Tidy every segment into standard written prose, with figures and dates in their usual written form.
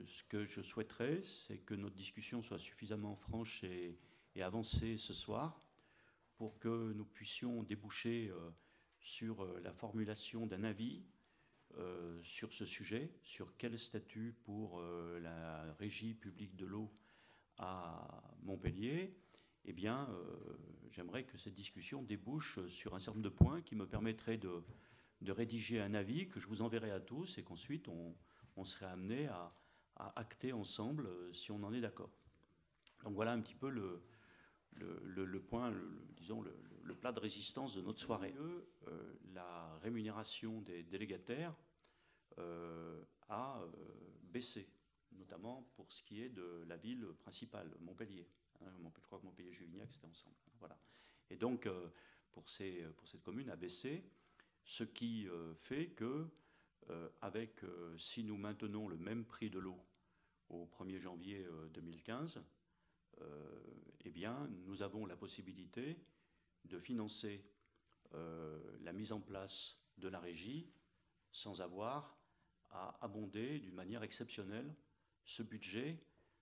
Ce que je souhaiterais, c'est que notre discussion soit suffisamment franche et avancée ce soir pour que nous puissions déboucher sur la formulation d'un avis sur ce sujet, sur quel statut pour la régie publique de l'eau à Montpellier. Eh bien, j'aimerais que cette discussion débouche sur un certain nombre de points qui me permettraient de rédiger un avis que je vous enverrai à tous et qu'ensuite on serait amené à acter ensemble si on en est d'accord. Donc voilà un petit peu le point, disons le plat de résistance de notre soirée. La rémunération des délégataires a baissé, notamment pour ce qui est de la ville principale, Montpellier. Je crois que Montpellier-Juvignac, c'était ensemble. Voilà. Et donc, pour cette commune, a baissé, ce qui fait que, si nous maintenons le même prix de l'eau au 1er janvier 2015, eh bien, nous avons la possibilité de financer la mise en place de la régie sans avoir à abonder d'une manière exceptionnelle ce budget,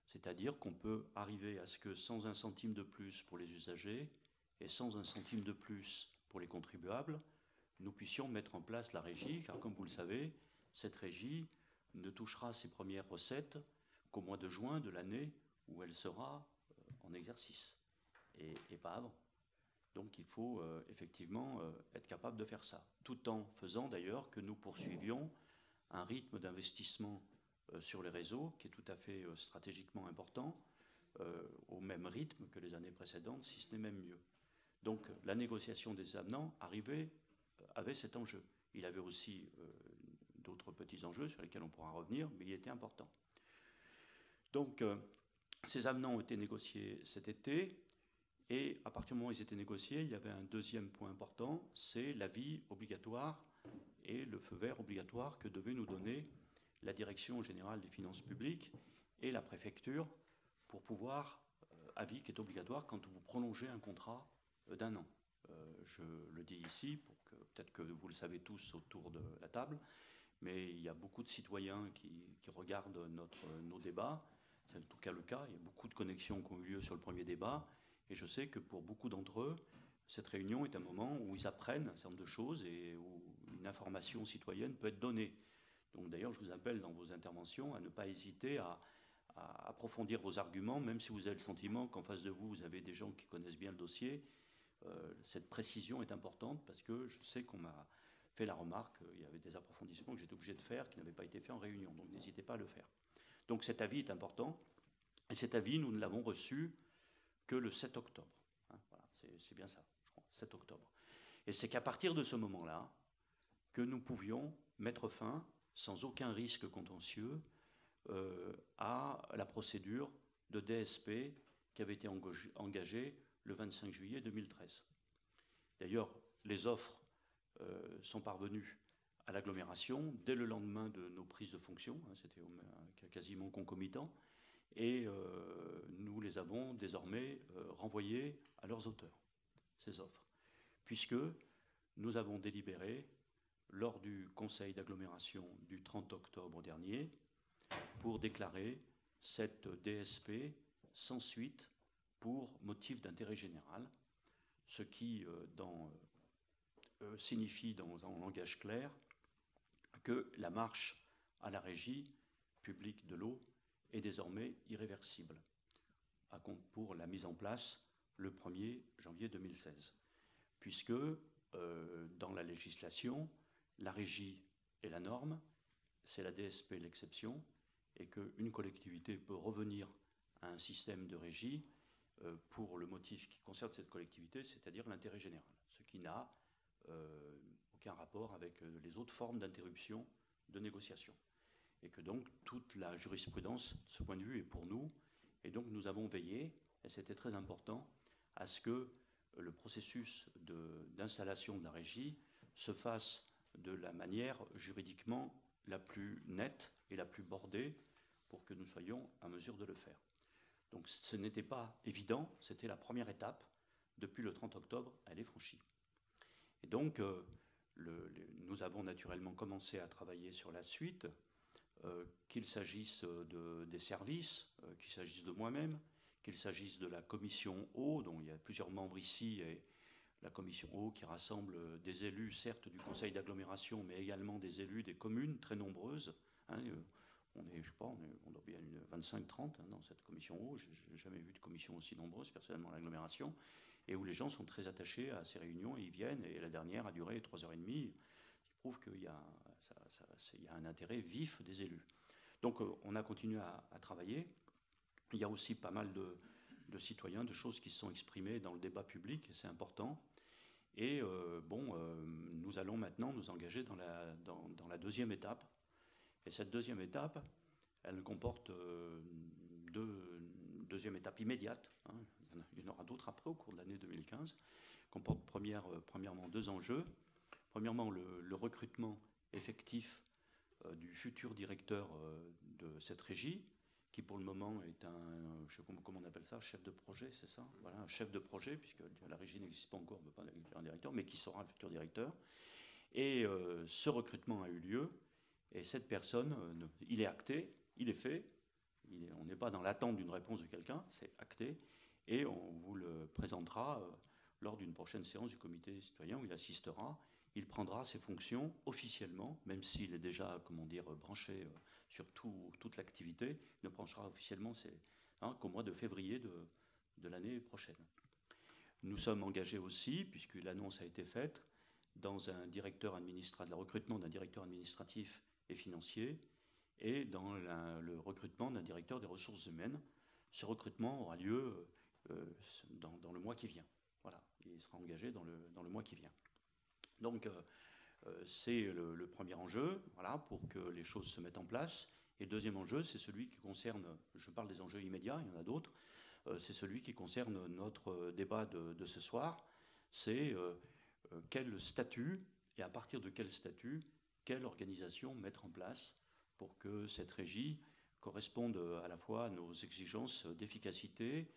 c'est-à-dire qu'on peut arriver à ce que sans un centime de plus pour les usagers et sans un centime de plus pour les contribuables, nous puissions mettre en place la régie, car comme vous le savez, cette régie ne touchera ses premières recettes qu'au mois de juin de l'année où elle sera en exercice, et pas avant. Donc il faut effectivement être capable de faire ça, tout en faisant d'ailleurs que nous poursuivions un rythme d'investissement sur les réseaux qui est tout à fait stratégiquement important, au même rythme que les années précédentes, si ce n'est même mieux. Donc la négociation des avenants avait cet enjeu. Il avait aussi d'autres petits enjeux sur lesquels on pourra revenir, mais il était important. Donc ces avenants ont été négociés cet été, et à partir du moment où ils étaient négociés, il y avait un deuxième point important, c'est l'avis obligatoire et le feu vert obligatoire que devait nous donner la Direction générale des finances publiques et la préfecture pour pouvoir, avis qui est obligatoire quand vous prolongez un contrat d'un an. Je le dis ici, pour que peut-être que vous le savez tous autour de la table, mais il y a beaucoup de citoyens qui regardent nos débats. C'est en tout cas le cas. Il y a beaucoup de connexions qui ont eu lieu sur le premier débat. Et je sais que pour beaucoup d'entre eux, cette réunion est un moment où ils apprennent un certain nombre de choses et où une information citoyenne peut être donnée. Donc d'ailleurs, je vous appelle dans vos interventions à ne pas hésiter à approfondir vos arguments, même si vous avez le sentiment qu'en face de vous, vous avez des gens qui connaissent bien le dossier. Cette précision est importante parce que je sais qu'on m'a fait la remarque qu'il y avait des approfondissements que j'étais obligé de faire qui n'avaient pas été faits en réunion. Donc n'hésitez pas à le faire. Donc cet avis est important. Et cet avis, nous ne l'avons reçu que le 7 octobre. Voilà, c'est bien ça, je crois, 7 octobre. Et c'est qu'à partir de ce moment-là que nous pouvions mettre fin, sans aucun risque contentieux, à la procédure de DSP qui avait été engagée le 25 juillet 2013. D'ailleurs, les offres sont parvenues à l'agglomération dès le lendemain de nos prises de fonction, c'était quasiment concomitant, et nous les avons désormais renvoyées à leurs auteurs, ces offres, puisque nous avons délibéré lors du conseil d'agglomération du 30 octobre dernier pour déclarer cette DSP sans suite pour motif d'intérêt général, ce qui signifie dans un langage clair que la marche à la régie publique de l'eau est désormais irréversible pour la mise en place le 1er janvier 2016, puisque dans la législation, la régie est la norme, c'est la DSP l'exception, et qu'une collectivité peut revenir à un système de régie pour le motif qui concerne cette collectivité, c'est-à-dire l'intérêt général, ce qui n'a aucun rapport avec les autres formes d'interruption de négociation. Et que donc toute la jurisprudence, de ce point de vue, est pour nous. Et donc nous avons veillé, et c'était très important, à ce que le processus d'installation de la régie se fasse de la manière juridiquement la plus nette et la plus bordée pour que nous soyons en mesure de le faire. Donc ce n'était pas évident, c'était la première étape. Depuis le 30 octobre, elle est franchie. Et donc nous avons naturellement commencé à travailler sur la suite qu'il s'agisse des services, qu'il s'agisse de moi-même, qu'il s'agisse de la commission eau, dont il y a plusieurs membres ici, et la commission eau qui rassemble des élus, certes du conseil d'agglomération, mais également des élus des communes très nombreuses. Hein, on est, je sais pas, on doit bien une 25-30 hein, dans cette commission eau. Je n'ai jamais vu de commission aussi nombreuse, personnellement, à l'agglomération, et où les gens sont très attachés à ces réunions, et ils viennent, et la dernière a duré 3h30, qui prouve qu'il y a un intérêt vif des élus. Donc on a continué à travailler. Il y a aussi pas mal de citoyens, de choses qui se sont exprimées dans le débat public, et c'est important. Et nous allons maintenant nous engager dans la deuxième étape. Et cette deuxième étape, elle comporte deuxième étape immédiate. Hein, il y en aura d'autres après au cours de l'année 2015. Comporte premièrement 2 enjeux. Premièrement, le recrutement effectif du futur directeur de cette régie, qui pour le moment est je sais pas comment on appelle ça, chef de projet, c'est ça? Voilà, un chef de projet, puisque la régie n'existe pas encore, on ne peut pas élire un directeur, mais qui sera le futur directeur. Et ce recrutement a eu lieu, et cette personne, il est acté, il est fait, on n'est pas dans l'attente d'une réponse de quelqu'un, c'est acté, et on vous le présentera lors d'une prochaine séance du comité citoyen où il assistera. Il prendra ses fonctions officiellement, même s'il est déjà, comment dire, branché sur toute l'activité. Il ne branchera officiellement qu'au mois de février de l'année prochaine. Nous sommes engagés aussi, puisque l'annonce a été faite, dans le recrutement d'un directeur administratif et financier et dans le recrutement d'un directeur des ressources humaines. Ce recrutement aura lieu dans le mois qui vient. Voilà, il sera engagé dans le mois qui vient. Donc, c'est le premier enjeu, voilà, pour que les choses se mettent en place. Et le deuxième enjeu, c'est celui qui concerne, je parle des enjeux immédiats, il y en a d'autres, c'est celui qui concerne notre débat de ce soir. C'est quel statut, et à partir de quel statut, quelle organisation mettre en place pour que cette régie corresponde à la fois à nos exigences d'efficacité,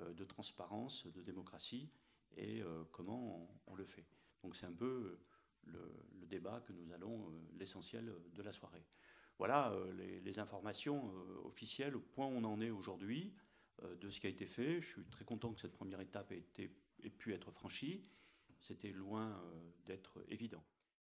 de transparence, de démocratie, et comment on le fait. Donc c'est un peu le débat que nous allons, l'essentiel de la soirée. Voilà les informations officielles, au point où on en est aujourd'hui, de ce qui a été fait. Je suis très content que cette première étape ait pu être franchie. C'était loin d'être évident.